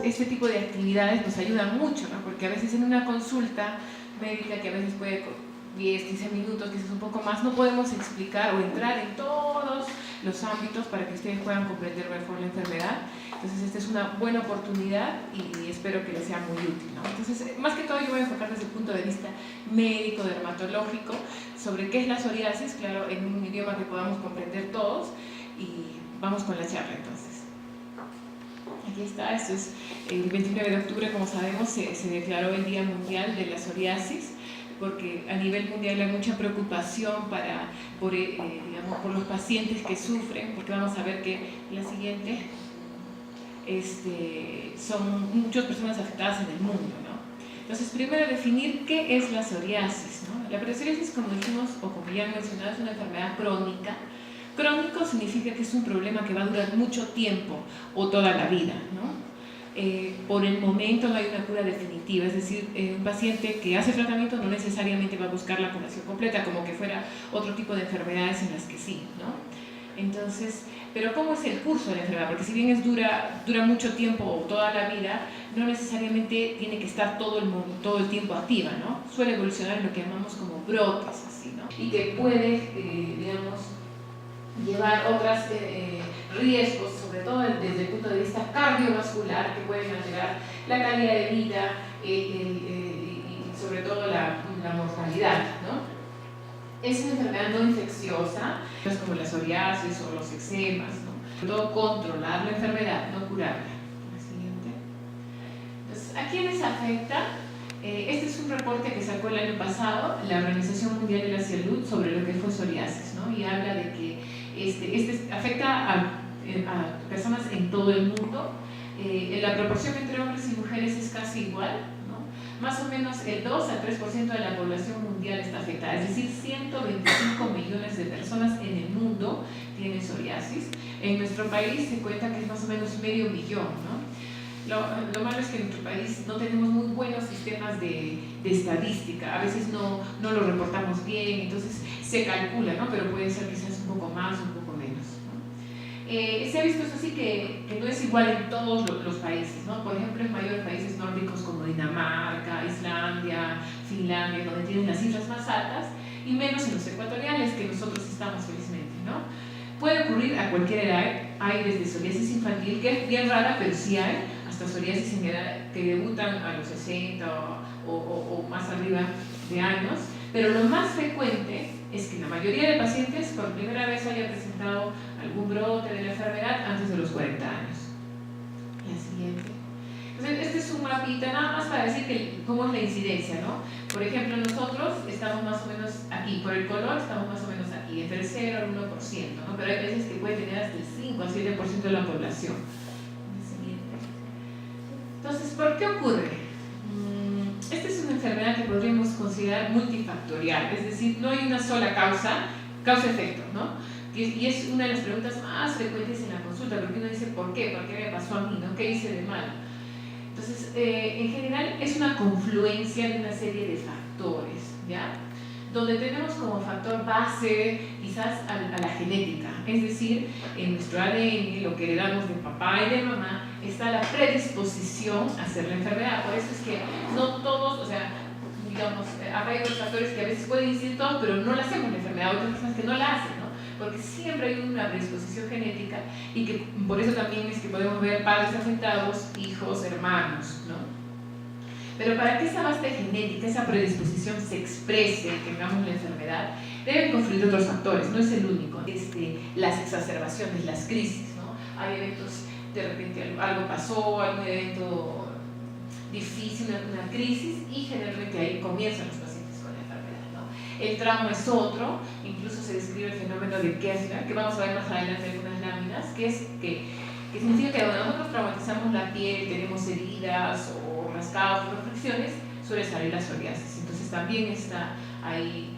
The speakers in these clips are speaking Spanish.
este tipo de actividades nos ayudan mucho, ¿no? Porque a veces en una consulta médica, que a veces puede 10, 15 minutos, quizás un poco más, no podemos explicar o entrar en todos los ámbitos para que ustedes puedan comprender mejor la enfermedad. Entonces esta es una buena oportunidad y espero que les sea muy útil, ¿no? Entonces, más que todo yo voy a enfocar desde el punto de vista médico, dermatológico, sobre qué es la psoriasis, claro, en un idioma que podamos comprender todos, y vamos con la charla entonces. Aquí está, esto es el 29 de octubre, como sabemos, se declaró el Día Mundial de la Psoriasis, porque a nivel mundial hay mucha preocupación por los pacientes que sufren, porque vamos a ver que la siguiente son muchas personas afectadas en el mundo, ¿no? Entonces, primero definir qué es la psoriasis, ¿no? La psoriasis, como dijimos, o como ya he mencionado, es una enfermedad crónica. Crónico significa que es un problema que va a durar mucho tiempo o toda la vida, ¿no? Por el momento no hay una cura definitiva, es decir, un paciente que hace tratamiento no necesariamente va a buscar la curación completa, como que fuera otro tipo de enfermedades en las que sí, ¿no? Entonces, pero ¿cómo es el curso de la enfermedad? Porque si bien dura mucho tiempo o toda la vida, no necesariamente tiene que estar todo el tiempo activa, ¿no? Suele evolucionar en lo que llamamos como brotes, así, ¿no? Y que puede, llevar otros riesgos, sobre todo desde el punto de vista cardiovascular, que pueden alterar la calidad de vida y sobre todo la mortalidad, ¿no? Es una enfermedad no infecciosa, es como la psoriasis o los eczemas, ¿no? Sobre todo controlar la enfermedad, no curarla. La siguiente. Entonces, ¿a quiénes afecta? Este es un reporte que sacó el año pasado la Organización Mundial de la Salud sobre lo que fue psoriasis, ¿no? Y habla de que afecta a personas en todo el mundo. La proporción entre hombres y mujeres es casi igual, ¿no? Más o menos el 2 al 3% de la población mundial está afectada, es decir, 125 millones de personas en el mundo tienen psoriasis. En nuestro país se cuenta que es más o menos medio millón, ¿no? Lo malo es que en nuestro país no tenemos muy buenos sistemas de estadística, a veces no lo reportamos bien, entonces se calcula, ¿no? Pero puede ser quizás un poco más o un poco menos, ¿no? Se ha visto eso así que no es igual en todos los países, ¿no? Por ejemplo, en mayores países nórdicos como Dinamarca, Islandia, Finlandia, donde tienen las cifras más altas, y menos en los ecuatoriales, que nosotros estamos felizmente, ¿no? Puede ocurrir a cualquier edad, hay desde psoriasis infantil, que es bien rara, pero sí hay, hasta psoriasis en edad que debutan a los 60 o más arriba de años, pero lo más frecuente es que la mayoría de pacientes por primera vez haya presentado algún brote de la enfermedad antes de los 40 años. La siguiente. Entonces, este es un mapita nada más para decir cómo es la incidencia, ¿no? Por ejemplo, nosotros estamos más o menos aquí, por el color estamos más o menos aquí, entre el 0 al 1%, ¿no? Pero hay veces que puede tener hasta el 5 al 7% de la población. Entonces, ¿por qué ocurre? Esta es una enfermedad que podríamos considerar multifactorial, es decir, no hay una sola causa-efecto, ¿no? Y es una de las preguntas más frecuentes en la consulta, porque uno dice, ¿por qué? ¿Por qué me pasó a mí? ¿No? ¿Qué hice de mal? Entonces, en general es una confluencia de una serie de factores, ¿ya? Donde tenemos como factor base quizás a la genética, es decir, en nuestro ADN, lo que heredamos de papá y de mamá, está la predisposición a hacer la enfermedad. Por eso es que no todos, o sea, digamos, hay otros factores que a veces pueden incidir todos, pero no la hacemos la enfermedad, otras personas que no la hacen, ¿no? Porque siempre hay una predisposición genética y que por eso también es que podemos ver padres afectados, hijos, hermanos, ¿no? Pero para que esa base genética, esa predisposición se exprese, tengamos la enfermedad, deben confluir otros factores, no es el único. Las exacerbaciones, las crisis, ¿no? Hay eventos, de repente algo pasó, algún evento difícil, una crisis, y generalmente ahí comienzan los pacientes con la enfermedad, ¿no? El trauma es otro, incluso se describe el fenómeno de Kessler, que vamos a ver más adelante en algunas láminas, que significa que cuando nosotros traumatizamos la piel, tenemos heridas o rascados o fricciones, suele salir la psoriasis. Entonces también está ahí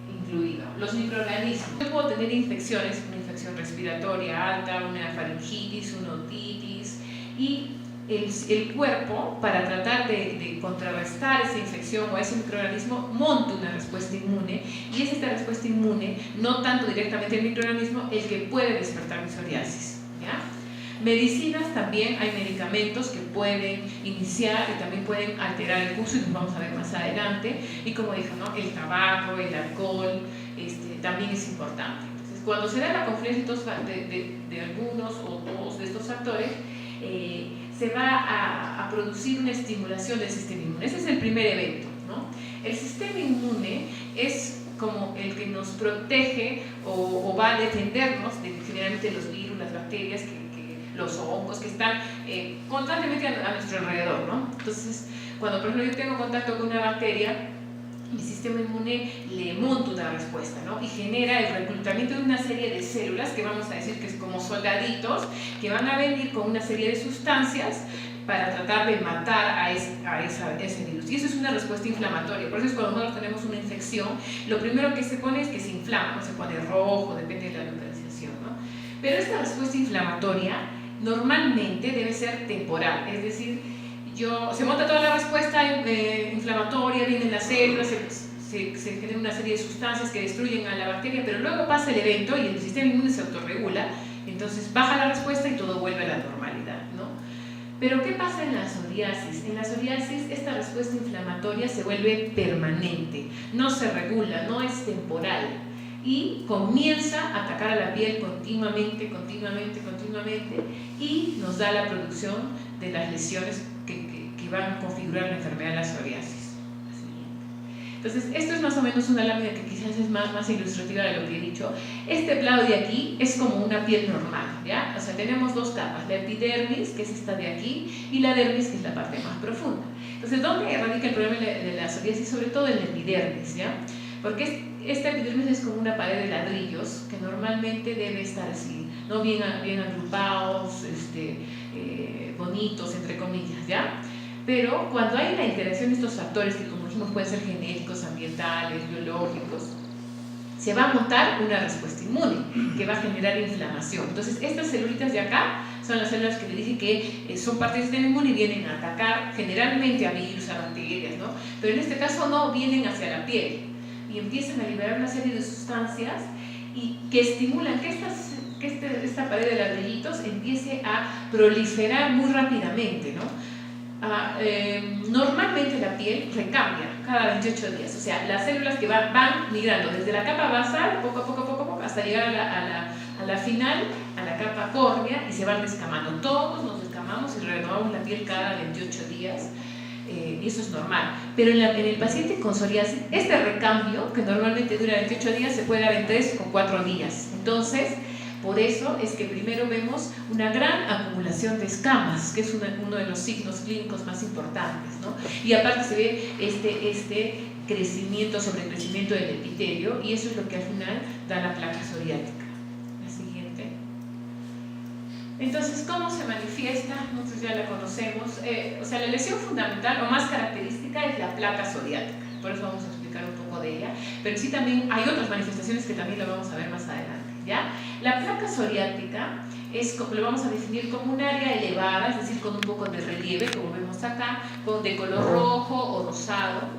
incluido. Los microorganismos. Yo puedo tener infecciones, una infección respiratoria alta, una faringitis, una otitis, y el cuerpo, para tratar de contrarrestar esa infección o ese microorganismo, monta una respuesta inmune, y es esta respuesta inmune, no tanto directamente el microorganismo, el que puede despertar mi psoriasis, ¿ya? Medicinas también, hay medicamentos que pueden iniciar y también pueden alterar el curso y nos vamos a ver más adelante. Y como dije, ¿no? El tabaco, el alcohol, también es importante. Entonces, cuando se da la confluencia de algunos o todos de estos factores, se va a producir una estimulación del sistema inmune. Ese es el primer evento, ¿no? El sistema inmune es como el que nos protege o va a defendernos de generalmente los virus, las bacterias, los hongos que están constantemente a nuestro alrededor, ¿no? Entonces, cuando por ejemplo yo tengo contacto con una bacteria, mi sistema inmune le monta una respuesta, ¿no? Y genera el reclutamiento de una serie de células que vamos a decir que es como soldaditos que van a venir con una serie de sustancias para tratar de matar a ese virus. Y eso es una respuesta inflamatoria. Por eso es cuando nosotros tenemos una infección, lo primero que se pone es que se inflama, ¿no? Se pone rojo, depende de la localización, ¿no? Pero esta respuesta inflamatoria normalmente debe ser temporal, es decir, se monta toda la respuesta inflamatoria, vienen las células, se genera una serie de sustancias que destruyen a la bacteria, pero luego pasa el evento y el sistema inmune se autorregula, entonces baja la respuesta y todo vuelve a la normalidad, ¿no? Pero ¿qué pasa en la psoriasis? En la psoriasis esta respuesta inflamatoria se vuelve permanente, no se regula, no es temporal y comienza a atacar a la piel continuamente y nos da la producción de las lesiones que van a configurar la enfermedad de la psoriasis. Entonces, esto es más o menos una lámina que quizás es más ilustrativa de lo que he dicho. Este plano de aquí es como una piel normal, ¿ya? O sea, tenemos dos capas, la epidermis, que es esta de aquí, y la dermis, que es la parte más profunda. Entonces, ¿dónde radica el problema de la psoriasis? Sobre todo en la epidermis, ¿ya? Porque esta epidermis es como una pared de ladrillos que normalmente debe estar así, ¿no? bien agrupados, bonitos, entre comillas, ¿ya? Pero cuando hay la interacción de estos factores, que como dijimos pueden ser genéticos, ambientales, biológicos, se va a montar una respuesta inmune que va a generar inflamación. Entonces, estas celulitas de acá son las células que le dije que son parte del sistema inmune y vienen a atacar generalmente a virus, a bacterias, ¿no? Pero en este caso no, vienen hacia la piel y empiezan a liberar una serie de sustancias y que estimulan que esta pared de ladrillitos empiece a proliferar muy rápidamente, ¿no? Normalmente la piel recambia cada 28 días, o sea, las células que van migrando desde la capa basal poco a poco hasta llegar a la final, a la capa córnea, y se van descamando. Todos nos descamamos y renovamos la piel cada 28 días. Y eso es normal, pero en el paciente con psoriasis este recambio, que normalmente dura 28 días, se puede dar en 3 o 4 días. Entonces, por eso es que primero vemos una gran acumulación de escamas, que es uno de los signos clínicos más importantes, ¿no? Y aparte se ve este crecimiento, sobrecrecimiento del epitelio, y eso es lo que al final da la placa psoriática. La siguiente. Entonces, ¿cómo se manifiesta? Nosotros ya la conocemos. O sea, la lesión fundamental o más característica es la placa psoriática. Por eso vamos a explicar un poco de ella. Pero sí también hay otras manifestaciones que también lo vamos a ver más adelante, ¿ya? La placa psoriática lo vamos a definir como un área elevada, es decir, con un poco de relieve, como vemos acá, de color rojo o rosado,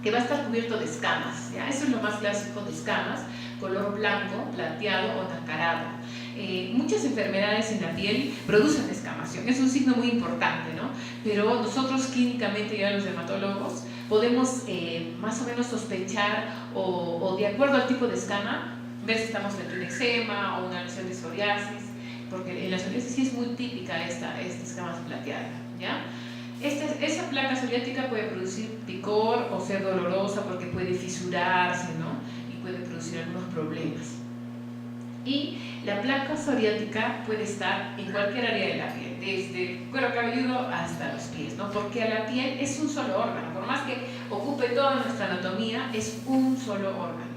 que va a estar cubierto de escamas, ¿ya? Eso es lo más clásico de escamas, color blanco, plateado o nacarado. Muchas enfermedades en la piel producen descamación, es un signo muy importante, ¿no? Pero nosotros clínicamente, ya los dermatólogos, podemos más o menos sospechar o de acuerdo al tipo de escama, ver si estamos frente a un eczema o una lesión de psoriasis, porque en la psoriasis sí es muy típica esta escama plateada, ¿ya? Esa placa psoriática puede producir picor o ser dolorosa porque puede fisurarse, ¿no? Y puede producir algunos problemas. Y la placa psoriática puede estar en cualquier área de la piel, desde el cuero cabelludo hasta los pies, ¿no? Porque a la piel es un solo órgano, por más que ocupe toda nuestra anatomía, es un solo órgano.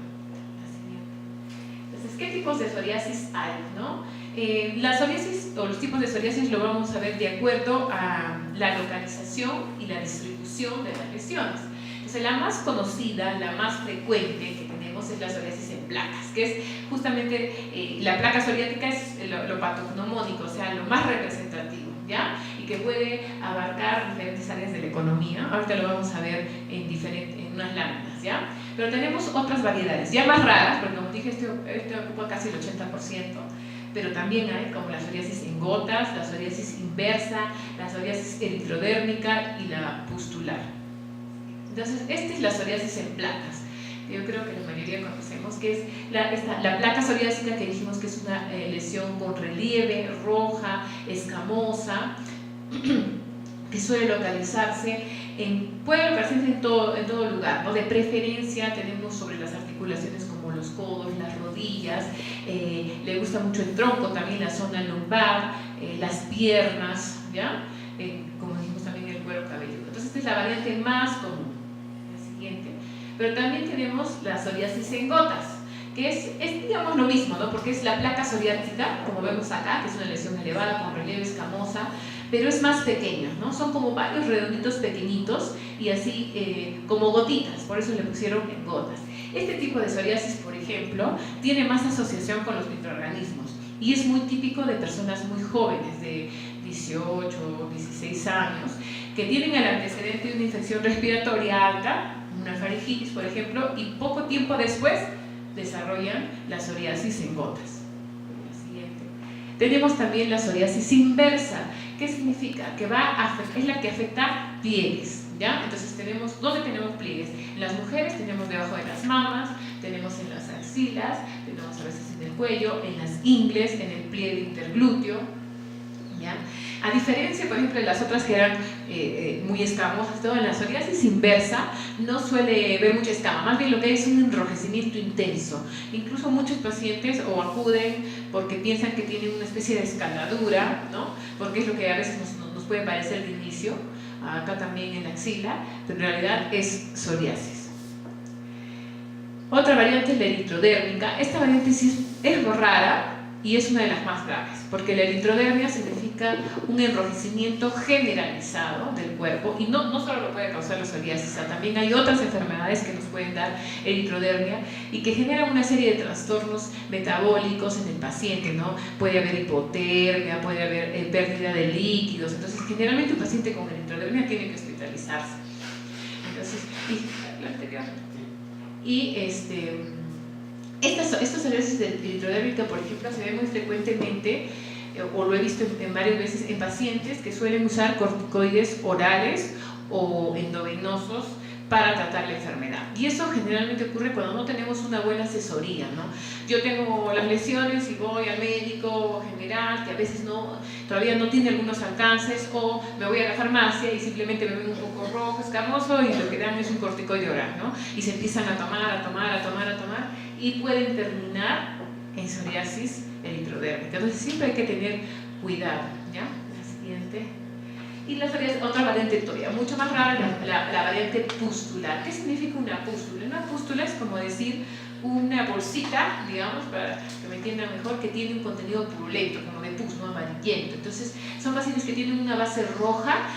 Entonces, ¿qué tipos de psoriasis hay, no? La psoriasis o los tipos de psoriasis lo vamos a ver de acuerdo a la localización y la distribución de las lesiones. Entonces, la más conocida, la más frecuente que tenemos es la psoriasis en placas, que es justamente la placa psoriática es lo patognomónico, o sea, lo más representativo, ¿ya? Y que puede abarcar diferentes áreas de la economía. Ahorita lo vamos a ver en unas láminas, ¿ya? Pero tenemos otras variedades, ya más raras, porque como dije, este ocupa casi el 80%, pero también hay como la psoriasis en gotas, la psoriasis inversa, la psoriasis eritrodérmica y la pustular. Entonces, esta es la psoriasis en placas. Yo creo que la mayoría conocemos, que es la placa psoriásica, que dijimos que es una lesión con relieve, roja, escamosa, que suele localizarse puede localizarse en todo lugar, ¿no? De preferencia tenemos sobre las articulaciones como los codos, las rodillas, le gusta mucho el tronco, también la zona lumbar, las piernas, ¿ya? Como dijimos también el cuero cabelludo. Entonces esta es la variante más común. La siguiente. Pero también tenemos la psoriasis en gotas, que es digamos lo mismo, ¿no? Porque es la placa psoriática, como vemos acá, que es una lesión elevada con relieve, escamosa, pero es más pequeño, ¿no? Son como varios redonditos pequeñitos y así como gotitas, por eso le pusieron en gotas. Este tipo de psoriasis, por ejemplo, tiene más asociación con los microorganismos y es muy típico de personas muy jóvenes, de 18 o 16 años, que tienen el antecedente de una infección respiratoria alta, una faringitis, por ejemplo, y poco tiempo después desarrollan la psoriasis en gotas. La siguiente. Tenemos también la psoriasis inversa. ¿Qué significa? Que es la que afecta pliegues, ¿ya? Entonces ¿dónde tenemos pliegues? En las mujeres tenemos debajo de las mamas, tenemos en las axilas, tenemos a veces en el cuello, en las ingles, en el pliegue interglúteo, ¿ya? A diferencia, por ejemplo, de las otras que eran muy escamosas, todo en la psoriasis inversa no suele ver mucha escama, más bien lo que hay es un enrojecimiento intenso. Incluso muchos pacientes o acuden porque piensan que tienen una especie de escaladura, ¿no? Porque es lo que a veces nos puede parecer de inicio, acá también en la axila, pero en realidad es psoriasis. Otra variante es la eritrodérmica. Esta variante sí es rara y es una de las más graves, porque la eritrodermia significa un enrojecimiento generalizado del cuerpo y no solo lo puede causar la psoriasis, también hay otras enfermedades que nos pueden dar eritrodermia y que generan una serie de trastornos metabólicos en el paciente, ¿no? Puede haber hipotermia, puede haber pérdida de líquidos, entonces generalmente un paciente con eritrodermia tiene que hospitalizarse. Entonces, la anterior. Y esta psoriasis eritrodérmica, por ejemplo, se ve muy frecuentemente, o lo he visto en varias veces, en pacientes que suelen usar corticoides orales o endovenosos para tratar la enfermedad. Y eso generalmente ocurre cuando no tenemos una buena asesoría, ¿no? Yo tengo las lesiones y voy al médico general, que a veces todavía no tiene algunos alcances, o me voy a la farmacia y simplemente me ven un poco rojo, escamoso, y lo que dan es un corticoide oral, ¿no? Y se empiezan a tomar, y pueden terminar en psoriasis eritrodérmica. Entonces siempre hay que tener cuidado, ¿ya? La siguiente. Y la psoriasis, otra variante todavía mucho más rara, la variante pustular. ¿Qué significa una pústula? Una pústula es como decir una bolsita, digamos, para que me entiendan mejor, que tiene un contenido purulento, como de pus, no amarillento. Entonces son pacientes que tienen una base roja,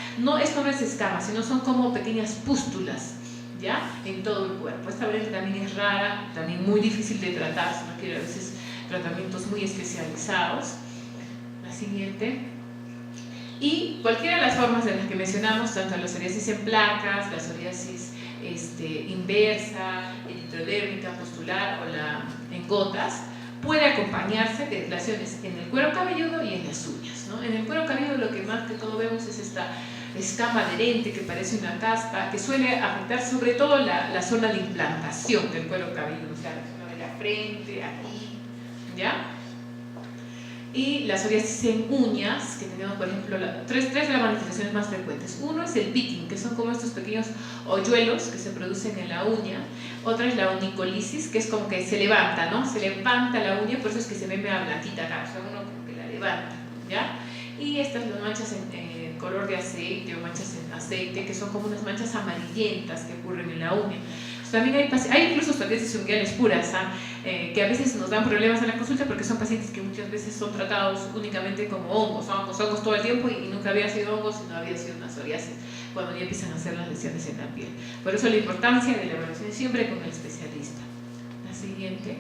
esto no es escama, sino son como pequeñas pústulas, ¿ya? En todo el cuerpo. Esta variante también es rara, también muy difícil de tratar, se requiere a veces tratamientos muy especializados. La siguiente. Y cualquiera de las formas de las que mencionamos, tanto la psoriasis en placas, la psoriasis inversa, eritrodérmica, pustular o la en gotas, puede acompañarse de lesiones en el cuero cabelludo y en las uñas, ¿no? En el cuero cabelludo lo que más que todo vemos es esta escama adherente que parece una caspa, que suele afectar sobre todo la zona de implantación del cuero cabelludo, o sea, la zona de la frente, aquí, ¿ya? Y la psoriasis en uñas, que tenemos, por ejemplo, tres de las manifestaciones más frecuentes. Uno es el picking, que son como estos pequeños hoyuelos que se producen en la uña. Otra es la onicolisis, que es como que se levanta, ¿no? Se levanta la uña, por eso es que se ve media blanquita acá, o sea, uno como que la levanta, ¿ya? Y estas las manchas en color de aceite o manchas en aceite, que son como unas manchas amarillentas que ocurren en la uña. También hay incluso psoriasis unguiales puras, que a veces nos dan problemas en la consulta porque son pacientes que muchas veces son tratados únicamente como hongos todo el tiempo y nunca había sido hongos, sino había sido una psoriasis cuando ya empiezan a hacer las lesiones en la piel. Por eso la importancia de la evaluación siempre con el especialista. La siguiente.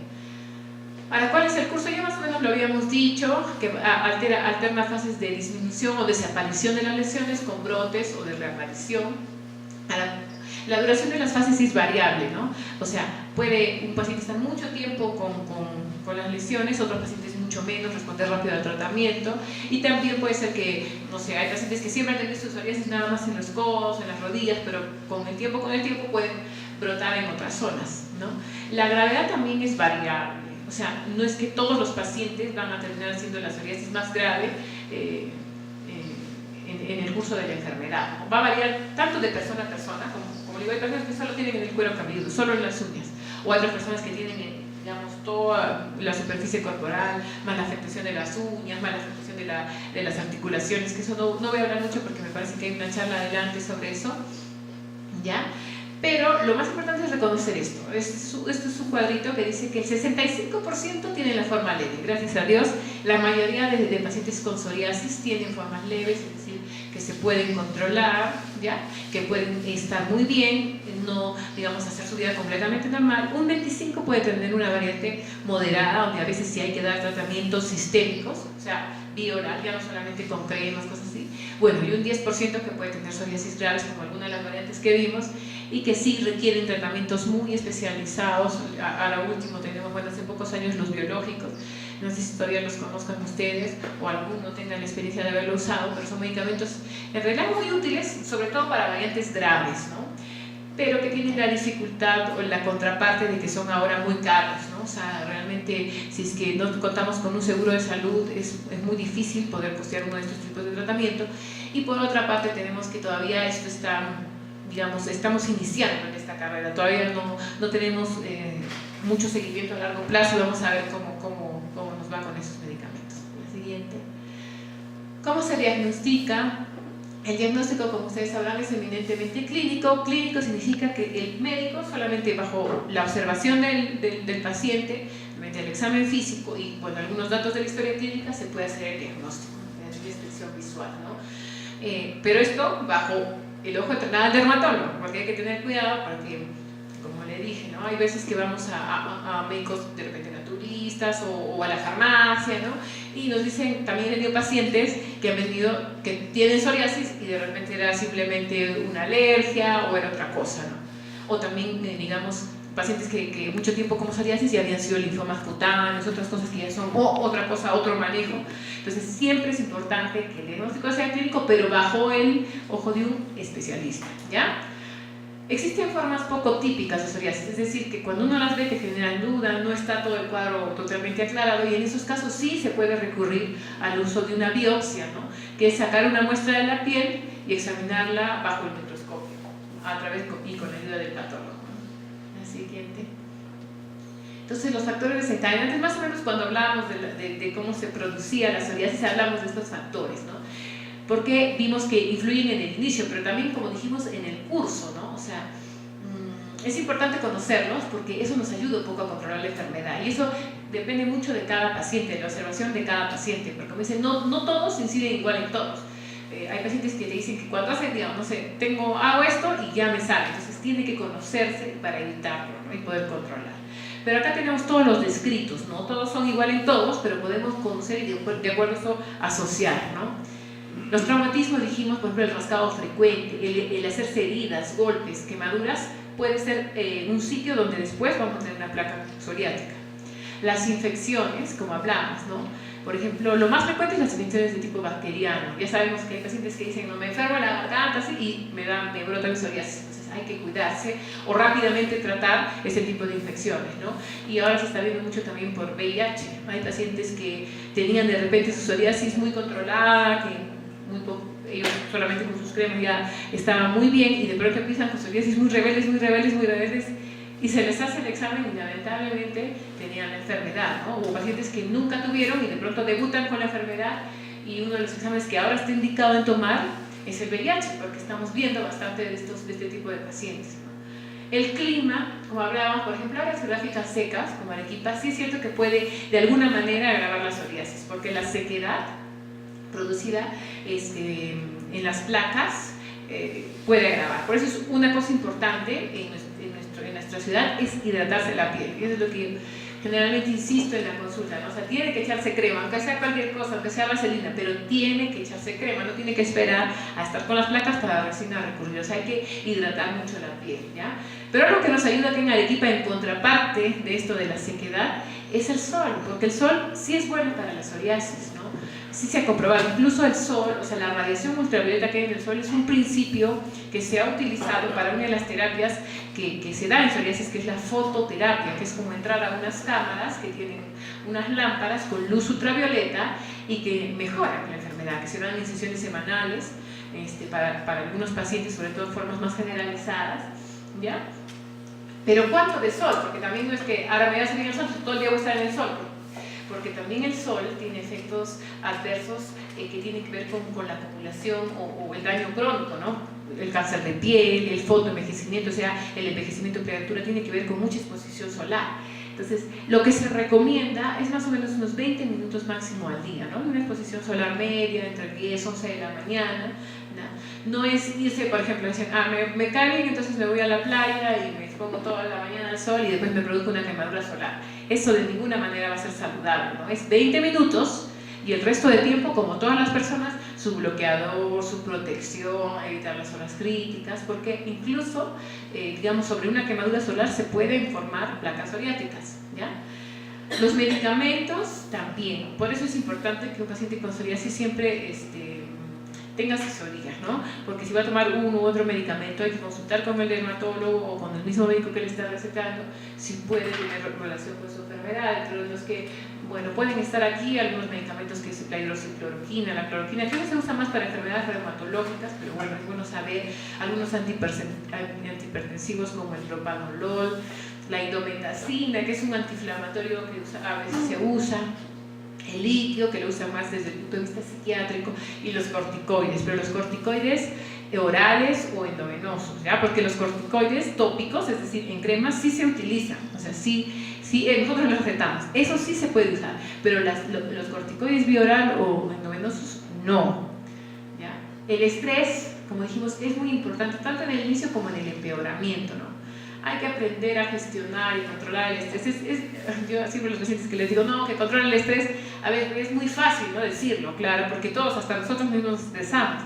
Ahora, ¿cuál es el curso? Ya más o menos lo habíamos dicho, que alterna fases de disminución o desaparición de las lesiones con brotes o de reaparición. La duración de las fases es variable, ¿no? O sea, puede un paciente estar mucho tiempo con las lesiones, otros pacientes mucho mucho menos, responder rápido al tratamiento. Y también puede ser que, no sé, hay pacientes que siempre han tenido psoriasis nada más en los codos, en las rodillas, pero con el tiempo pueden brotar en otras zonas, ¿no? La gravedad también es variable, o sea, no es que todos los pacientes van a terminar siendo la psoriasis más grave en el curso de la enfermedad, ¿no? Va a variar tanto de persona a persona, como digo, hay personas que solo tienen en el cuero cabelludo, solo en las uñas, o hay otras personas que tienen digamos, toda la superficie corporal, más la afectación de las uñas, más la afectación de las articulaciones, que eso no voy a hablar mucho porque me parece que hay una charla adelante sobre eso, ¿ya? Pero lo más importante es reconocer esto. Esto es un cuadrito que dice que el 65% tiene la forma leve. Gracias a Dios, la mayoría de pacientes con psoriasis tienen formas leves, es decir, que se pueden controlar, ¿ya? Que pueden estar muy bien, no, digamos, hacer su vida completamente normal. Un 25% puede tener una variante moderada, donde a veces sí hay que dar tratamientos sistémicos, o sea, vía oral, ya no solamente con cremas, cosas así. Bueno, y un 10% que puede tener psoriasis graves, como algunas de las variantes que vimos, y que sí requieren tratamientos muy especializados. A lo último tenemos, bueno, hace pocos años los biológicos, no sé si todavía los conozcan ustedes o alguno tenga la experiencia de haberlo usado, pero son medicamentos en realidad muy útiles, sobre todo para variantes graves, ¿no? Pero que tienen la dificultad o la contraparte de que son ahora muy caros, ¿no? O sea, realmente si es que no contamos con un seguro de salud es muy difícil poder costear uno de estos tipos de tratamiento. Y por otra parte tenemos que todavía esto está, digamos, estamos iniciando en esta carrera, todavía no tenemos mucho seguimiento a largo plazo. Vamos a ver cómo nos va con esos medicamentos. La siguiente. ¿Cómo se diagnostica? El diagnóstico, como ustedes sabrán, es eminentemente clínico. Clínico significa que el médico, solamente bajo la observación del paciente, mediante el examen físico y bueno, algunos datos de la historia clínica, se puede hacer el diagnóstico, la descripción visual, ¿no? Pero esto bajo el ojo entrenado al dermatólogo, porque hay que tener cuidado porque, como le dije, ¿no? Hay veces que vamos a médicos de repente naturistas o a la farmacia, ¿no? Y nos dicen, también he tenido pacientes que han venido, que tienen psoriasis y de repente era simplemente una alergia o era otra cosa, ¿no? O también, digamos, pacientes que mucho tiempo como psoriasis ya habían sido linfomas cutáneos, otras cosas que ya son otra cosa, otro manejo. Entonces siempre es importante que el diagnóstico sea clínico, pero bajo el ojo de un especialista, ¿ya? Existen formas poco típicas de psoriasis, es decir, que cuando uno las ve te generan duda, no está todo el cuadro totalmente aclarado, y en esos casos sí se puede recurrir al uso de una biopsia, ¿no? Que es sacar una muestra de la piel y examinarla bajo el microscopio, a través y con la ayuda del patólogo. La siguiente. Entonces, los factores desencadenantes, más o menos cuando hablábamos de cómo se producía la psoriasis, hablamos de estos factores, ¿no? Porque vimos que influyen en el inicio, pero también, como dijimos, en el curso, ¿no? O sea, es importante conocerlos porque eso nos ayuda un poco a controlar la enfermedad, y eso depende mucho de cada paciente, de la observación de cada paciente, porque como dicen, no todos inciden igual en todos. Hay pacientes que te dicen que cuando hacen, digamos, no sé, hago esto y ya me sale, entonces tiene que conocerse para evitarlo, ¿no? Y poder controlar. Pero acá tenemos todos los descritos, ¿no? Todos son igual en todos, pero podemos conocer y de acuerdo a eso asociar, ¿no? Los traumatismos, dijimos, por ejemplo, el rascado frecuente, el hacerse heridas, golpes, quemaduras, puede ser un sitio donde después vamos a tener una placa psoriática. Las infecciones, como hablamos, ¿no? Por ejemplo, lo más frecuente es las infecciones de tipo bacteriano. Ya sabemos que hay pacientes que dicen, no, me enfermo la garganta así, y me brota el psoriasis. Entonces hay que cuidarse o rápidamente tratar ese tipo de infecciones, ¿no? Y ahora se está viendo mucho también por VIH. Hay pacientes que tenían de repente su psoriasis muy controlada, que ellos solamente con sus cremas ya estaban muy bien, y de pronto empiezan con psoriasis muy rebeldes, y se les hace el examen y lamentablemente tenían la enfermedad, ¿no? O pacientes que nunca tuvieron y de pronto debutan con la enfermedad, y uno de los exámenes que ahora está indicado en tomar es el VIH, porque estamos viendo bastante de este tipo de pacientes, ¿no? El clima, como hablábamos, por ejemplo, áreas geográficas secas como Arequipa, sí es cierto que puede de alguna manera agravar la psoriasis, porque la sequedad producida en las placas puede agravar. Por eso es una cosa importante en nuestra ciudad, es hidratarse la piel, y eso es lo que generalmente insisto en la consulta, ¿no? O sea, tiene que echarse crema, aunque sea cualquier cosa, aunque sea vaselina, pero tiene que echarse crema, no tiene que esperar a estar con las placas para recién recurrir. O sea, hay que hidratar mucho la piel, ¿ya? Pero algo que nos ayuda aquí en Arequipa, en contraparte de esto de la sequedad, es el sol, porque el sol sí es bueno para la psoriasis, ¿no? Sí se ha comprobado, incluso el sol, o sea, la radiación ultravioleta que hay en el sol es un principio que se ha utilizado para una de las terapias que se da en psoriasis, que es la fototerapia, que es como entrar a unas cámaras que tienen unas lámparas con luz ultravioleta y que mejoran la enfermedad, que se dan en sesiones semanales para algunos pacientes, sobre todo en formas más generalizadas, ¿ya? Pero ¿cuánto de sol? Porque también no es que ahora me voy a salir el sol, todo el día voy a estar en el sol, porque también el sol tiene efectos adversos que tienen que ver con la acumulación o el daño crónico, ¿no? El cáncer de piel, el fotoenvejecimiento, o sea, el envejecimiento prematura tiene que ver con mucha exposición solar. Entonces, lo que se recomienda es más o menos unos 20 minutos máximo al día, ¿no? Una exposición solar media, entre 10 y 11 de la mañana, ¿no? No es irse, por ejemplo, dicen, me cae bien, entonces me voy a la playa y me expongo toda la mañana al sol y después me produzco una quemadura solar. Eso de ninguna manera va a ser saludable, ¿no? Es 20 minutos y el resto del tiempo, como todas las personas, su bloqueador, su protección, evitar las horas críticas, porque incluso, digamos, sobre una quemadura solar se pueden formar placas psoriáticas, ¿ya? Los medicamentos también, por eso es importante que un paciente con psoriasis siempre tenga asesorías, ¿no? Porque si va a tomar uno u otro medicamento hay que consultar con el dermatólogo o con el mismo médico que le está recetando si puede tener relación con su enfermedad, entre los que, bueno, pueden estar aquí algunos medicamentos que es la hidroxicloroquina, la cloroquina, que no se usa más para enfermedades reumatológicas, pero bueno, es bueno saber, algunos antihipertensivos como el propanolol, la indometacina, que es un antiinflamatorio que a veces se usa, el litio, que lo usan más desde el punto de vista psiquiátrico, y los corticoides, pero los corticoides orales o endovenosos, ¿ya? Porque los corticoides tópicos, es decir, en cremas, sí se utilizan, o sea, sí nosotros los recetamos, eso sí se puede usar, pero los corticoides vía oral o endovenosos, no, ¿ya? El estrés, como dijimos, es muy importante, tanto en el inicio como en el empeoramiento, ¿no? Hay que aprender a gestionar y controlar el estrés. Yo siempre a los pacientes que les digo, no, que controlen el estrés, a ver, es muy fácil, ¿no? Decirlo, claro, porque todos, hasta nosotros mismos nos estresamos,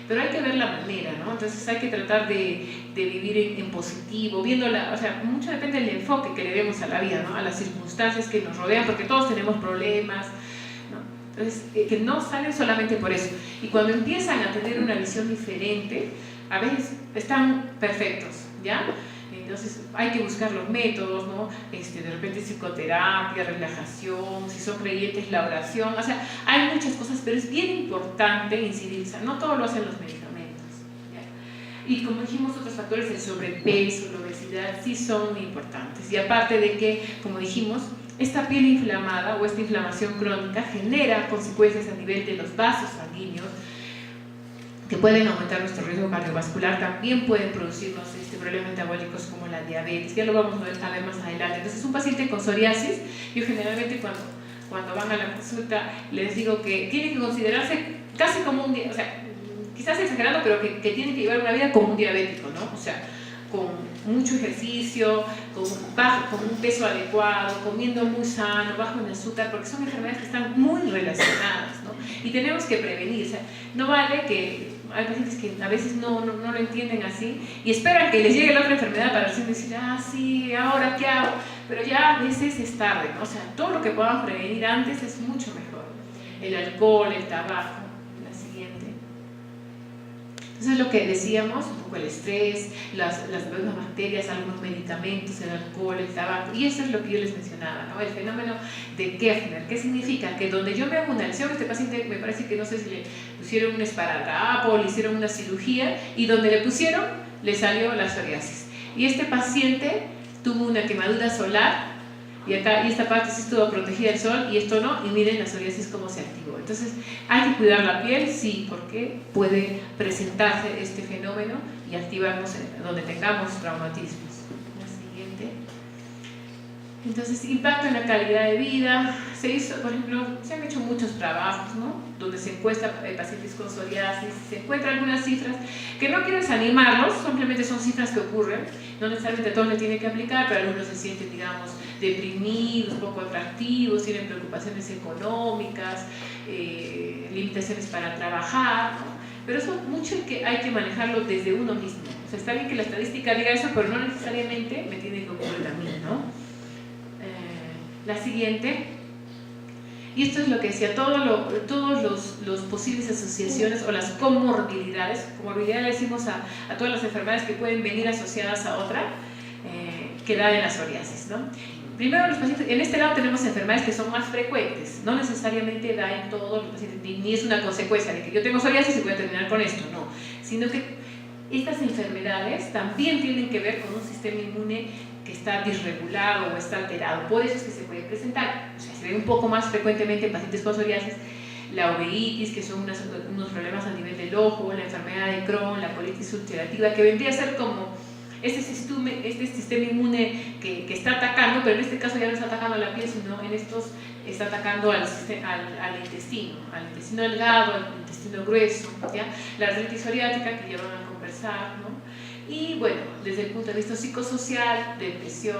pero hay que ver la manera, ¿no? Entonces hay que tratar de vivir en positivo, viéndola, o sea, mucho depende del enfoque que le demos a la vida, ¿no? A las circunstancias que nos rodean, porque todos tenemos problemas, ¿no? Entonces, que no salen solamente por eso. Y cuando empiezan a tener una visión diferente, a veces están perfectos, ¿ya? Entonces hay que buscar los métodos, ¿no? De repente psicoterapia, relajación, si son creyentes la oración, o sea, hay muchas cosas, pero es bien importante incidir, o sea, no todo lo hacen los medicamentos, ¿ya? Y como dijimos, otros factores, el sobrepeso, la obesidad, sí son muy importantes, y aparte de que, como dijimos, esta piel inflamada o esta inflamación crónica genera consecuencias a nivel de los vasos sanguíneos, que pueden aumentar nuestro riesgo cardiovascular, también pueden producirnos problemas metabólicos como la diabetes, ya lo vamos a ver más adelante. Entonces, un paciente con psoriasis, yo generalmente cuando van a la consulta les digo que tiene que considerarse casi como un, o sea, quizás exagerado, pero que tiene que llevar una vida como un diabético, ¿no? O sea, con mucho ejercicio, con un peso adecuado, comiendo muy sano, bajo en azúcar, porque son enfermedades que están muy relacionadas, ¿no? Y tenemos que prevenir, o sea, no vale que hay pacientes que a veces no lo entienden así y esperan que les llegue la otra enfermedad para recién decir, sí, ahora qué hago, pero ya a veces es tarde, ¿no? O sea, todo lo que podamos prevenir antes es mucho mejor. El alcohol, el tabaco, la siguiente. Entonces, lo que decíamos, un poco el estrés, las mismas bacterias, algunos medicamentos, el alcohol, el tabaco, y eso es lo que yo les mencionaba, ¿no? El fenómeno de Keffner. ¿Qué significa? Que donde yo me hago una lesión, este paciente me parece que no sé si le pusieron un esparadrapo o le hicieron una cirugía, y donde le pusieron, le salió la psoriasis. Y este paciente tuvo una quemadura solar, y esta parte sí estuvo protegida del sol y esto no, y miren la psoriasis cómo se activó. Entonces, ¿hay que cuidar la piel? Sí, porque puede presentarse este fenómeno y activarnos donde tengamos traumatismos. La siguiente. Entonces, impacto en la calidad de vida. Por ejemplo, se han hecho muchos trabajos, ¿no? Donde se encuesta pacientes con psoriasis, se encuentran algunas cifras que no quiero desanimarlos, simplemente son cifras que ocurren, no necesariamente a todos les tiene que aplicar, pero algunos se sienten, digamos, deprimidos, poco atractivos, tienen preocupaciones económicas, limitaciones para trabajar, ¿no? Pero eso mucho que hay que manejarlo desde uno mismo. O sea, está bien que la estadística diga eso, pero no necesariamente me tiene que ocurrir a mí, ¿no? La siguiente, y esto es lo que decía, todos los posibles asociaciones o las comorbilidades le decimos a todas las enfermedades que pueden venir asociadas a otra, que da en la psoriasis, ¿no? Primero, los pacientes, en este lado tenemos enfermedades que son más frecuentes, no necesariamente da en todos los pacientes, ni es una consecuencia de que yo tengo psoriasis y voy a terminar con esto, no, sino que estas enfermedades también tienen que ver con un sistema inmune que está disregulado o está alterado, por eso es que se puede presentar, o sea, se ve un poco más frecuentemente en pacientes con psoriasis, la uveitis, que son unos problemas a nivel del ojo, la enfermedad de Crohn, la colitis ulcerativa, que vendría a ser como este sistema inmune que está atacando, pero en este caso ya no está atacando a la piel, sino en estos está atacando al intestino delgado, al intestino grueso, ¿ya? La artritis psoriática, que ya van a conversar, ¿no? Y bueno, desde el punto de vista psicosocial, depresión,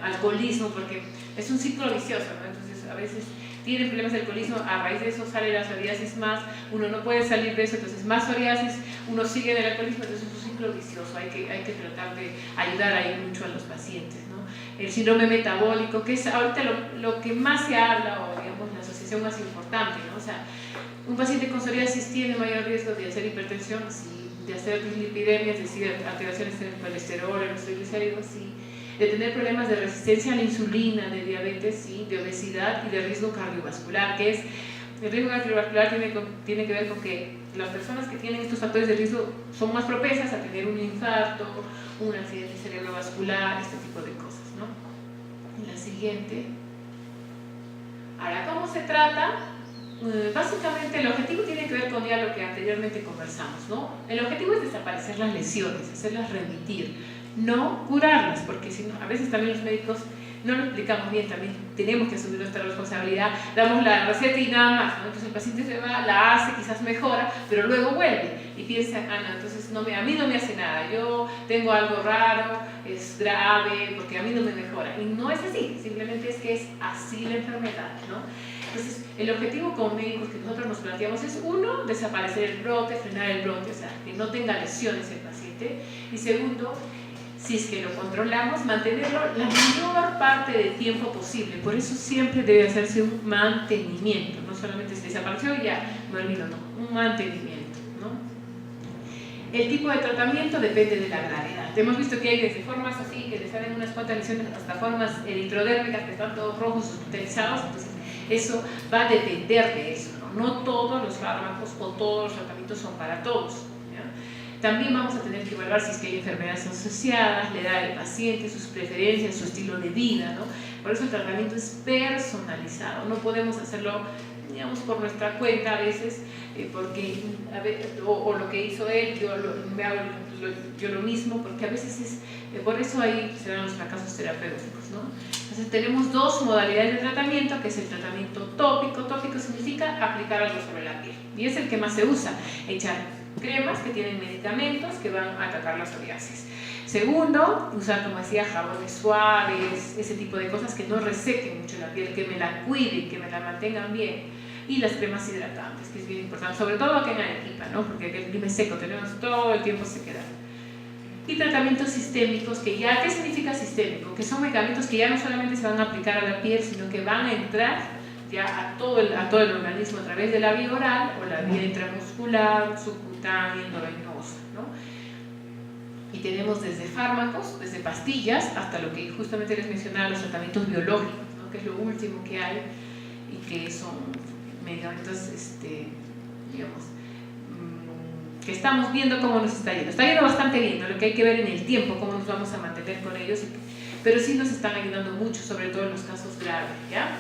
alcoholismo, porque es un ciclo vicioso, ¿no? Entonces a veces tienen problemas de alcoholismo, a raíz de eso sale la psoriasis más, uno no puede salir de eso, entonces más psoriasis, uno sigue en el alcoholismo, entonces es un ciclo vicioso, hay que tratar de ayudar ahí mucho a los pacientes, ¿no? El síndrome metabólico, que es ahorita lo que más se habla, o digamos la asociación más importante, ¿no? O sea, un paciente con psoriasis tiene mayor riesgo de hacer hipertensión, sí, de hacer dislipidemia, es decir, alteraciones en el colesterol, en los triglicéridos, sí, de tener problemas de resistencia a la insulina, de diabetes, sí, de obesidad y de riesgo cardiovascular, que es, el riesgo cardiovascular tiene que ver con que las personas que tienen estos factores de riesgo son más propensas a tener un infarto, un accidente cerebrovascular, este tipo de cosas, ¿no? La siguiente. Ahora, ¿cómo se trata? Básicamente el objetivo tiene que ver con ya lo que anteriormente conversamos, ¿no? El objetivo es desaparecer las lesiones, hacerlas remitir, no curarlas, porque si no, a veces también los médicos no lo explicamos bien, también tenemos que asumir nuestra responsabilidad, damos la receta y nada más, ¿no? Entonces el paciente se va, la hace, quizás mejora, pero luego vuelve y piensa, no, entonces a mí no me hace nada, yo tengo algo raro, es grave, porque a mí no me mejora, y no es así, simplemente es que es así la enfermedad, ¿no? Entonces, el objetivo como médicos que nosotros nos planteamos es, uno, desaparecer el brote, frenar el brote, o sea, que no tenga lesiones el paciente, y segundo, si es que lo controlamos, mantenerlo la mayor parte del tiempo posible. Por eso siempre debe hacerse un mantenimiento, no solamente se desapareció y ya, me olvido, no, un mantenimiento, ¿no? El tipo de tratamiento depende de la gravedad. Hemos visto que hay desde formas así, que les salen unas cuantas lesiones, hasta formas eritrodérmicas que están todos rojos, hospitalizados, entonces eso va a depender de eso, ¿no? No todos los fármacos o todos los tratamientos son para todos. También vamos a tener que evaluar si es que hay enfermedades asociadas, la edad del paciente, sus preferencias, su estilo de vida, ¿no? Por eso el tratamiento es personalizado, no podemos hacerlo, digamos, por nuestra cuenta a veces, porque, o lo que hizo él, me hago yo lo mismo, porque a veces es, por eso ahí se dan los fracasos terapéuticos, ¿no? Entonces tenemos dos modalidades de tratamiento, que es el tratamiento tópico. Tópico significa aplicar algo sobre la piel, y es el que más se usa, echar cremas que tienen medicamentos que van a atacar la psoriasis. Segundo, usar, como decía, jabones suaves, ese tipo de cosas que no resequen mucho la piel, que me la cuiden, que me la mantengan bien. Y las cremas hidratantes, que es bien importante, sobre todo aquí en Arequipa, ¿no? Porque el clima es seco, tenemos todo el tiempo sequedad. Y tratamientos sistémicos, que ya, ¿qué significa sistémico? Que son medicamentos que ya no solamente se van a aplicar a la piel, sino que van a entrar ya a todo el organismo a través de la vía oral o la vía intramuscular, subcutánea, endovenosa, ¿no? Y tenemos desde fármacos, desde pastillas, hasta lo que justamente les mencionaba, los tratamientos biológicos, ¿no? Que es lo último que hay y que son medicamentos, digamos, que estamos viendo cómo nos está yendo. Está yendo bastante bien, ¿no? Lo que hay que ver en el tiempo, cómo nos vamos a mantener con ellos, pero sí nos están ayudando mucho, sobre todo en los casos graves, ¿ya?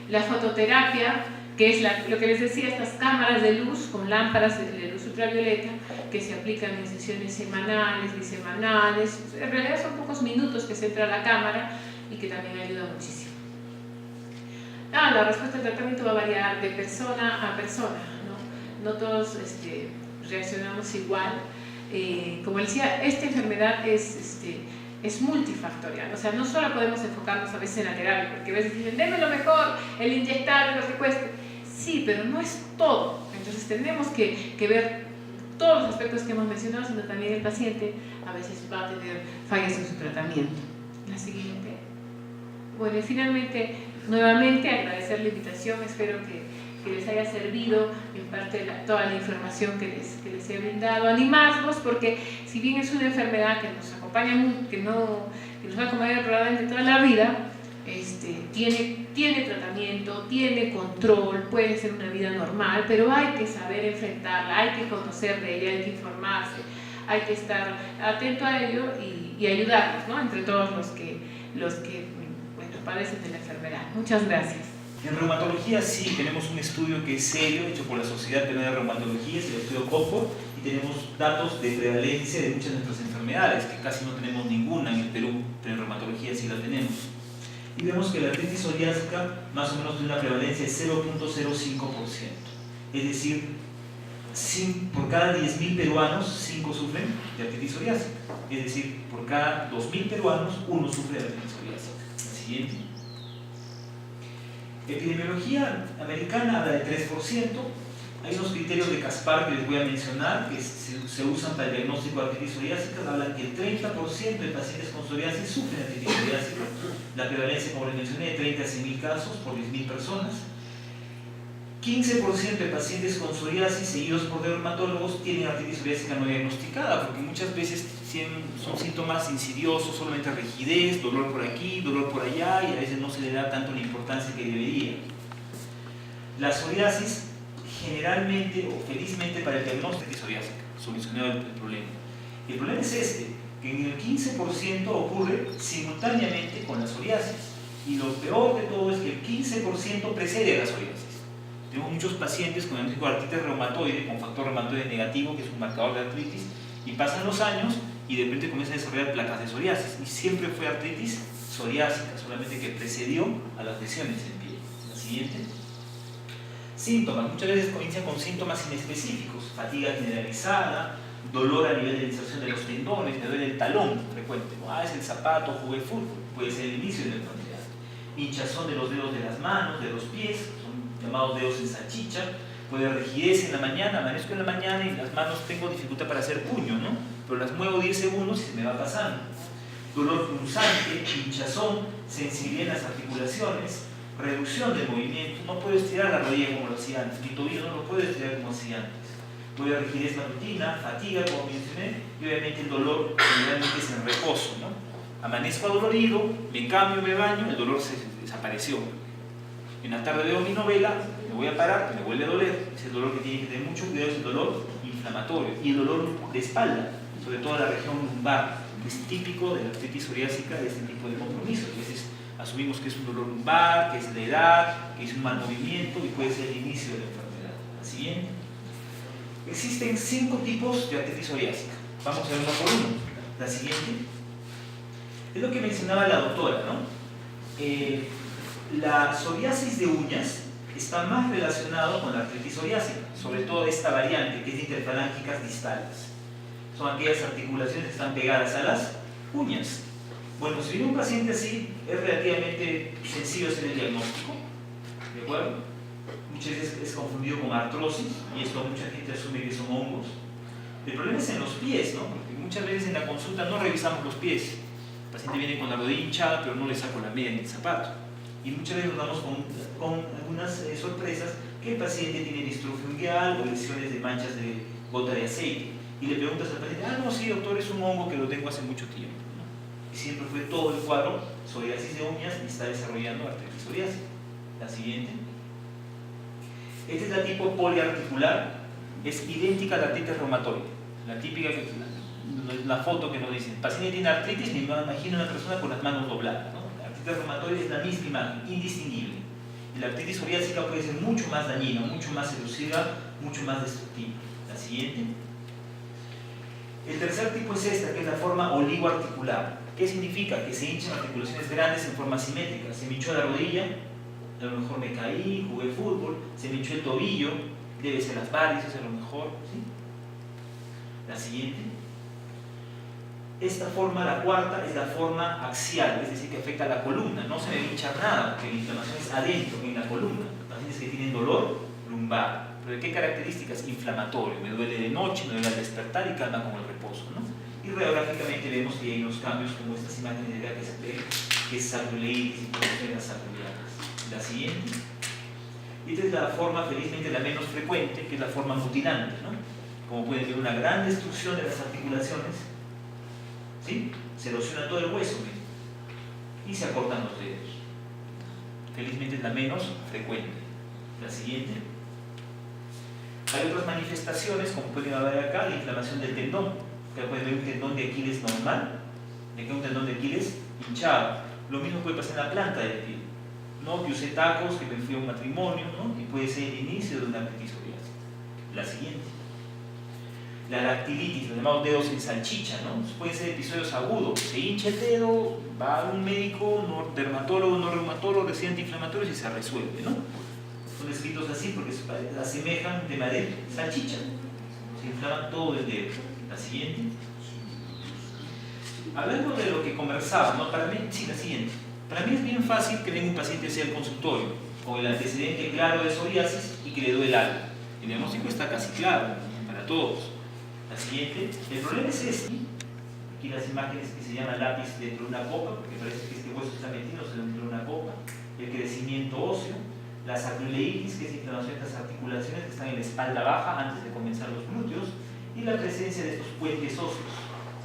La fototerapia, que es lo que les decía, estas cámaras de luz con lámparas de luz ultravioleta que se aplican en sesiones semanales, bisemanales. En realidad son pocos minutos que se entra a la cámara y que también ayuda muchísimo. La respuesta al tratamiento va a variar de persona a persona, ¿no? No todos reaccionamos igual. Como decía, esta enfermedad es multifactorial, o sea, no solo podemos enfocarnos a veces en la terapia, porque a veces dicen, denme lo mejor, el inyectar, lo que cueste. Sí, pero no es todo. Entonces tenemos que ver todos los aspectos que hemos mencionado, sino también el paciente a veces va a tener fallas en su tratamiento. La siguiente. Bueno, y finalmente nuevamente agradecer la invitación, espero que les haya servido en parte toda la información que les he brindado, animarlos, porque si bien es una enfermedad que nos acompaña, que nos va a acompañar probablemente toda la vida, tiene tratamiento, tiene control, puede ser una vida normal, pero hay que saber enfrentarla, hay que conocer de ella, hay que informarse, hay que estar atento a ello y ayudarlos, ¿no? Entre todos los que bueno, padecen de la enfermedad. Muchas gracias. En reumatología sí tenemos un estudio que es serio, hecho por la Sociedad Peruana de Reumatología, es el estudio COFOR, y tenemos datos de prevalencia de muchas de nuestras enfermedades, que casi no tenemos ninguna en el Perú, pero en reumatología sí la tenemos. Y vemos que la artritis psoriásica más o menos tiene una prevalencia de 0.05%, es decir, por cada 10.000 peruanos, 5 sufren de artritis psoriásica, es decir, por cada 2.000 peruanos, 1 sufre de artritis psoriásica. La siguiente. Epidemiología americana habla de 3%. Hay unos criterios de Caspar que les voy a mencionar que se usan para el diagnóstico de artritis psoriásica. Hablan que el 30% de pacientes con psoriasis sufren de artritis psoriásica. La prevalencia, como les mencioné, de 30 a 100.000 casos por 10.000 personas. 15% de pacientes con psoriasis seguidos por dermatólogos tienen artritis psoriásica no diagnosticada, porque muchas veces son síntomas insidiosos, solamente rigidez, dolor por aquí, dolor por allá, y a veces no se le da tanto la importancia que debería. La psoriasis, generalmente o felizmente para el diagnóstico de psoriásica, solucionado el problema. El problema es que en el 15% ocurre simultáneamente con la psoriasis, y lo peor de todo es que el 15% precede a la psoriasis. Tenemos muchos pacientes con diagnóstico de artritis reumatoide, con factor reumatoide negativo, que es un marcador de artritis, y pasan los años y de repente comienzan a desarrollar placas de psoriasis. Y siempre fue artritis psoriásica, solamente que precedió a las lesiones en piel. La siguiente. Síntomas. Muchas veces comienzan con síntomas inespecíficos. Fatiga generalizada, dolor a nivel de la inserción de los tendones, me duele el talón frecuente. Es el zapato, jugué fútbol. Puede ser el inicio de la enfermedad. Hinchazón de los dedos de las manos, de los pies, llamados dedos en salchicha, puede rigidez en la mañana, amanezco en la mañana y las manos tengo dificultad para hacer puño, ¿no? Pero las muevo 10 segundos y se me va pasando. Dolor punzante, hinchazón, sensibilidad en las articulaciones, reducción del movimiento, no puedo estirar la rodilla como lo hacía antes, mi tobillo no lo puedo estirar como hacía antes. Puede rigidez matutina, fatiga, como mencioné, y obviamente el dolor generalmente es en reposo, ¿no? Amanezco adolorido, me cambio, me baño, el dolor se desapareció. En la tarde veo mi novela, me voy a parar, me vuelve a doler. Es el dolor que tiene que tener mucho cuidado, es el dolor inflamatorio y el dolor de espalda, sobre todo en la región lumbar, que es típico de la artritis psoriásica de este tipo de compromisos. A veces asumimos que es un dolor lumbar, que es de edad, que es un mal movimiento y puede ser el inicio de la enfermedad. La siguiente. Existen 5 tipos de artritis psoriásica. Vamos a ver uno por uno. La siguiente. Es lo que mencionaba la doctora, ¿no? La psoriasis de uñas está más relacionado con la artritis psoriásica, sobre todo esta variante que es de interfalángicas distales. Son aquellas articulaciones que están pegadas a las uñas. Bueno, si viene un paciente así, es relativamente sencillo hacer el diagnóstico, ¿de acuerdo? Muchas veces es confundido con artrosis y esto mucha gente asume que son hongos. El problema es en los pies, ¿no? Porque muchas veces en la consulta no revisamos los pies. El paciente viene con la rodilla hinchada, pero no le saco la media ni el zapato. Y muchas veces nos damos con algunas sorpresas que el paciente tiene distrofia ungueal o lesiones de manchas de gota de aceite. Y le preguntas al paciente, no, sí, doctor, es un hongo que lo tengo hace mucho tiempo, ¿no? Y siempre fue todo el cuadro psoriasis de uñas y está desarrollando artritis psoriásica. La siguiente. Esta es la tipo poliarticular, es idéntica a la artritis reumatoide. La típica, la foto que nos dicen, el paciente tiene artritis, me imagino una persona con las manos dobladas, ¿no? La artritis reumatoide es la misma imagen, indistinguible. Y la artritis psoriásica puede ser mucho más dañina, mucho más erosiva, mucho más destructiva. La siguiente. El tercer tipo es esta, que es la forma oligoarticular. ¿Qué significa? Que se hinchan articulaciones grandes en forma simétrica. Se me hinchó la rodilla, a lo mejor me caí, jugué fútbol, se me hinchó el tobillo, debe ser las varices a lo mejor, ¿sí? La siguiente. Esta forma, la cuarta, es la forma axial, es decir, que afecta a la columna. No se me va a hinchar nada, porque la inflamación es adentro, en la columna. Pacientes que tienen dolor lumbar. ¿Pero de qué características? Inflamatorio. Me duele de noche, me duele al despertar y calma con el reposo, ¿no? Y radiográficamente vemos que hay unos cambios como estas imágenes de que se ve que es sacroileitis y las sacroilianas. La siguiente. Y esta es la forma, felizmente, la menos frecuente, que es la forma mutilante, ¿no? Como pueden ver, una gran destrucción de las articulaciones, ¿sí? Se erosiona todo el hueso, ¿sí? Y se acortan los dedos. Felizmente es la menos frecuente. La siguiente. Hay otras manifestaciones, como pueden ver acá, la inflamación del tendón. Acá pueden ver un tendón de Aquiles normal, de que un tendón de Aquiles hinchado. Lo mismo puede pasar en la planta del pie, ¿no? Que usé tacos, que me fui a un matrimonio, ¿no? Y puede ser el inicio de una artritis psoriásica. La siguiente. La dactilitis, los llamados dedos en salchicha, ¿no? Pueden ser episodios agudos. Se hincha el dedo, va a un médico, dermatólogo, no reumatólogo, recibe antiinflamatorios y se resuelve, ¿no? Son escritos así porque se asemejan de madera, salchicha. Se inflama todo el dedo. La siguiente. Hablando de lo que conversaba, ¿no? Para mí, sí, la siguiente. Para mí es bien fácil que venga un paciente hacia el consultorio con el antecedente claro de psoriasis y que le duele algo. El diagnóstico está casi claro para todos. La siguiente. El problema es este. Aquí las imágenes que se llama lápiz dentro de una copa, porque parece que este hueso está metido dentro de una copa. El crecimiento óseo. La sacroileitis, que es inflamación de las articulaciones que están en la espalda baja antes de comenzar los glúteos. Y la presencia de estos puentes óseos,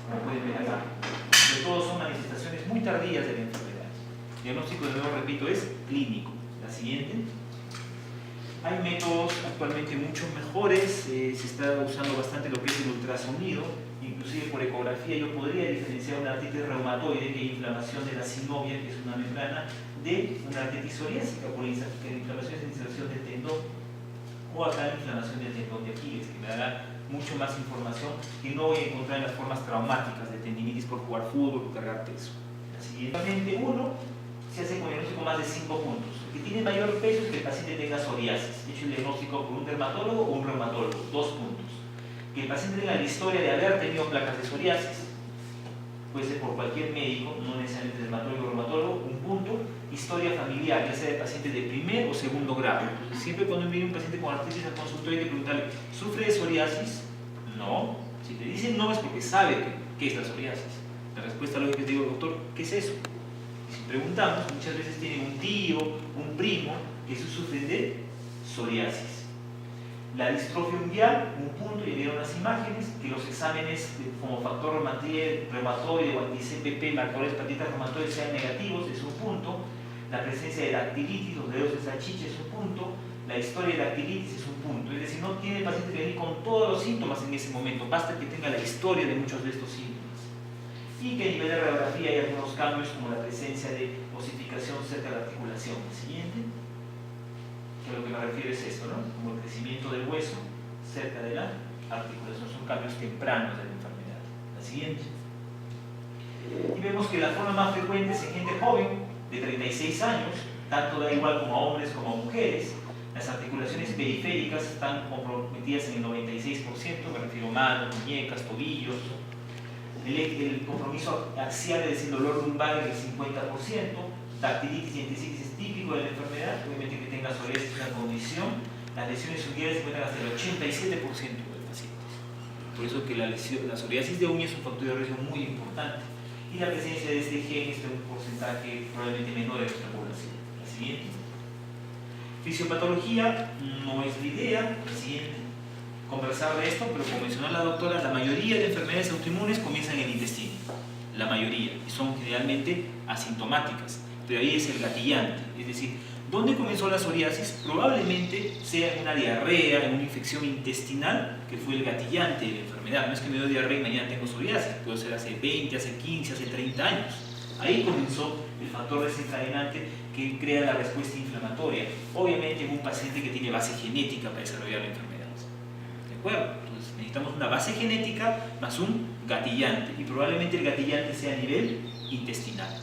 como pueden ver acá. Pero todos son manifestaciones muy tardías de la enfermedad. El diagnóstico, de nuevo repito, es clínico. La siguiente. Hay métodos actualmente mucho mejores, se está usando bastante lo que es el ultrasonido, inclusive por ecografía yo podría diferenciar una artritis reumatoide, que es inflamación de la sinovia, que es una membrana, de una artritis psoriásica, por inflamación de inserción del tendón, o acá la inflamación del tendón de Aquiles, que me dará mucho más información que no voy a encontrar en las formas traumáticas de tendinitis por jugar fútbol o cargar peso. La siguiente, uno se hace con diagnóstico más de 5 puntos. El que tiene mayor peso es que el paciente tenga psoriasis, hecho el diagnóstico por un dermatólogo o un reumatólogo, 2 puntos. Que el paciente tenga la historia de haber tenido placas de psoriasis, puede ser por cualquier médico, no necesariamente dermatólogo o reumatólogo, 1 punto. Historia familiar, ya sea de paciente de primer o segundo grado. Entonces, siempre cuando viene un paciente con artritis al consultorio hay que preguntarle, ¿sufre de psoriasis? No. Si te dicen no es porque sabe que es la psoriasis. La respuesta lógica es, digo, doctor, ¿qué es eso? Y si preguntamos, muchas veces tienen un tío, un primo, que sufren de psoriasis. La distrofia unguial, 1 punto, y vieron las imágenes, que los exámenes como factor reumatoide o anti-CPP, marcadores patitas reumatoides sean negativos, es 1 punto. La presencia de dactilitis, los dedos de salchicha, es 1 punto. La historia de dactilitis es 1 punto. Es decir, no tiene el paciente que venir con todos los síntomas en ese momento, basta que tenga la historia de muchos de estos síntomas. Y que a nivel de radiografía hay algunos cambios como la presencia de osificación cerca de la articulación. Siguiente. Que a lo que me refiero es esto, ¿no? Como el crecimiento del hueso cerca de la articulación, son cambios tempranos de la enfermedad. La siguiente. Y vemos que la forma más frecuente es en gente joven, de 36 años, tanto da igual como a hombres como a mujeres. Las articulaciones periféricas están comprometidas en el 96%, me refiero a manos, muñecas, tobillos. El compromiso axial, es decir, dolor lumbar en el 50%. Dactilitis y entesitis es típico de la enfermedad, obviamente que tenga psoriasis es una condición. Las lesiones unguiales se encuentran hasta el 87% del paciente. Por eso que la psoriasis de uña es un factor de riesgo muy importante. Y la presencia de este gen es de un porcentaje probablemente menor en nuestra población. La siguiente. Fisiopatología no es la idea. La siguiente. Conversar de esto, pero como mencionó la doctora, la mayoría de enfermedades autoinmunes comienzan en el intestino. La mayoría. Y son generalmente asintomáticas. Pero ahí es el gatillante. Es decir, ¿dónde comenzó la psoriasis? Probablemente sea en una diarrea, en una infección intestinal, que fue el gatillante de la enfermedad. No es que me dio diarrea y mañana tengo psoriasis. Puede ser hace 20, hace 15, hace 30 años. Ahí comenzó el factor desencadenante que crea la respuesta inflamatoria. Obviamente en un paciente que tiene base genética para desarrollar la enfermedad. ¿De acuerdo? Entonces necesitamos una base genética más un gatillante. Y probablemente el gatillante sea a nivel intestinal.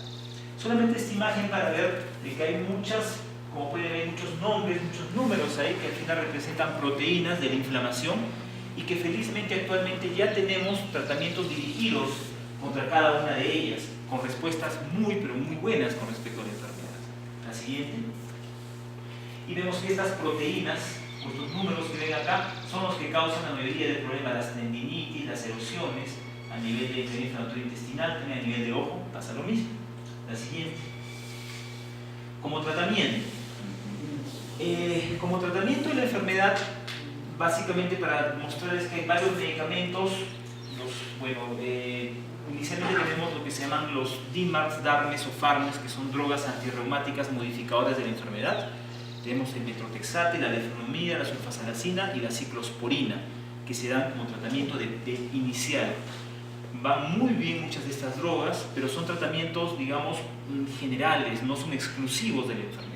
Solamente esta imagen para ver de que hay muchas, como pueden ver, muchos nombres, muchos números ahí que al final representan proteínas de la inflamación y que felizmente actualmente ya tenemos tratamientos dirigidos contra cada una de ellas, con respuestas muy, pero muy buenas con respecto a la enfermedad. La siguiente. Y vemos que estas proteínas, estos números que ven acá, son los que causan la mayoría del problema de las tendinitis, las erosiones, a nivel de inflamatorio intestinal, también a nivel de ojo, pasa lo mismo. La siguiente. Como tratamiento, Como tratamiento de la enfermedad, básicamente para mostrarles que hay varios medicamentos, inicialmente tenemos lo que se llaman los DMARDs, DARMES o FARMES, que son drogas antirreumáticas modificadoras de la enfermedad. Tenemos el metrotexate, la leflunomida, la sulfasalazina y la ciclosporina, que se dan como tratamiento de inicial. Van muy bien muchas de estas drogas, pero son tratamientos, digamos, generales, no son exclusivos de la enfermedad.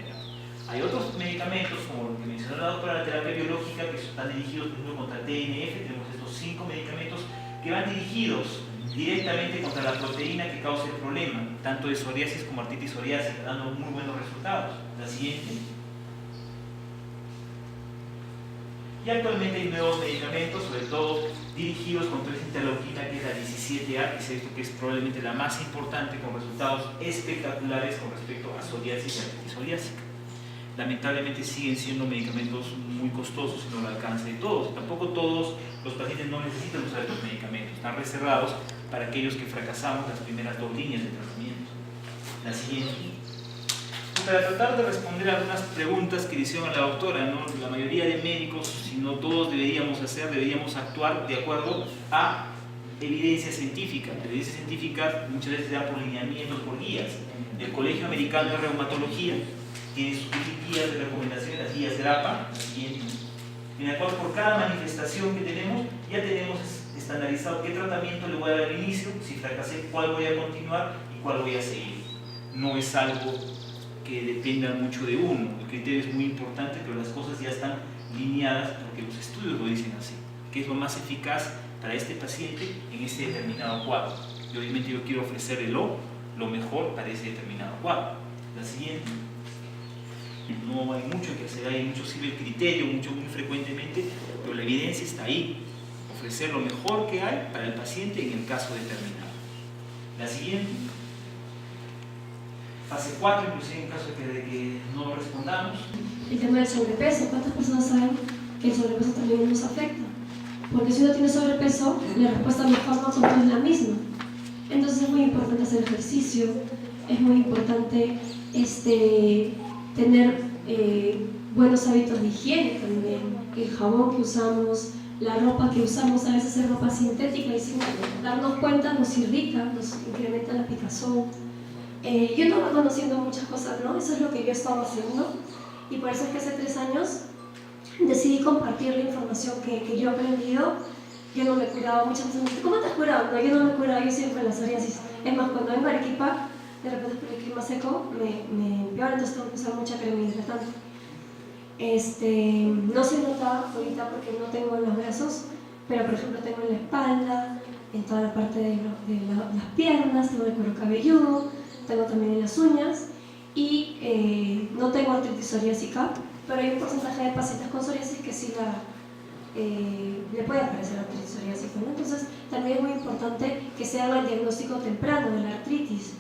Hay otros medicamentos, como lo que mencionó la doctora, la terapia biológica, que están dirigidos, por ejemplo, contra TNF. Tenemos estos 5 medicamentos que van dirigidos directamente contra la proteína que causa el problema, tanto de psoriasis como artritis psoriásica, dando muy buenos resultados. La siguiente. Y actualmente hay nuevos medicamentos, sobre todo dirigidos contra esta interleuquina, que es la 17A, que se ha visto que es probablemente la más importante, con resultados espectaculares con respecto a psoriasis y artritis psoriásica. Lamentablemente siguen siendo medicamentos muy costosos y no al alcance de todos. Tampoco todos los pacientes no necesitan usar estos medicamentos, están reservados para aquellos que fracasamos las primeras 2 líneas de tratamiento. La siguiente. Para tratar de responder a algunas preguntas que le hicieron a la doctora, ¿no? La mayoría de médicos, si no todos deberíamos actuar de acuerdo a evidencia científica. La evidencia científica muchas veces se da por lineamientos, por guías. El Colegio Americano de Reumatología tiene sus guías de recomendación, las guías GRAPPA, en la cual por cada manifestación que tenemos ya tenemos estandarizado qué tratamiento le voy a dar al inicio, si fracasé, cuál voy a continuar y cuál voy a seguir. No es algo que dependa mucho de uno, el criterio es muy importante, pero las cosas ya están lineadas porque los estudios lo dicen así, qué es lo más eficaz para este paciente en este determinado cuadro. Y obviamente yo quiero ofrecerle lo mejor para ese determinado cuadro. La siguiente. No hay mucho que hacer ahí, mucho sirve el criterio, muy frecuentemente, pero la evidencia está ahí, ofrecer lo mejor que hay para el paciente en el caso determinado. La siguiente. Fase 4, inclusive en caso de que no respondamos. El tema del sobrepeso. ¿Cuántas personas saben que el sobrepeso también nos afecta? Porque si uno tiene sobrepeso, la respuesta a los fármacos no es la misma. Entonces es muy importante hacer ejercicio, es muy importante tener buenos hábitos de higiene también. El jabón que usamos, la ropa que usamos, a veces es ropa sintética y sin darnos cuenta nos irrita, nos incrementa la picazón. Yo estaba conociendo muchas cosas, ¿no? Eso es lo que yo estaba haciendo y por eso es que hace 3 años decidí compartir la información que yo he aprendido. Yo no me curaba, muchas veces me dicen, ¿cómo te has curado? No, yo no me curaba, yo siempre en la psoriasis. Es más, cuando vengo a Arequipa, de repente por el clima seco, me empeora, entonces tengo que usar mucha crema hidratante. No se nota ahorita porque no tengo en los brazos, pero por ejemplo tengo en la espalda, en toda la parte de las piernas, tengo el cuero cabelludo, tengo también en las uñas y no tengo artritis psoriásica, pero hay un porcentaje de pacientes con psoriasis que sí le puede aparecer artritis psoriásica, ¿no? Entonces también es muy importante que se haga el diagnóstico temprano de la artritis.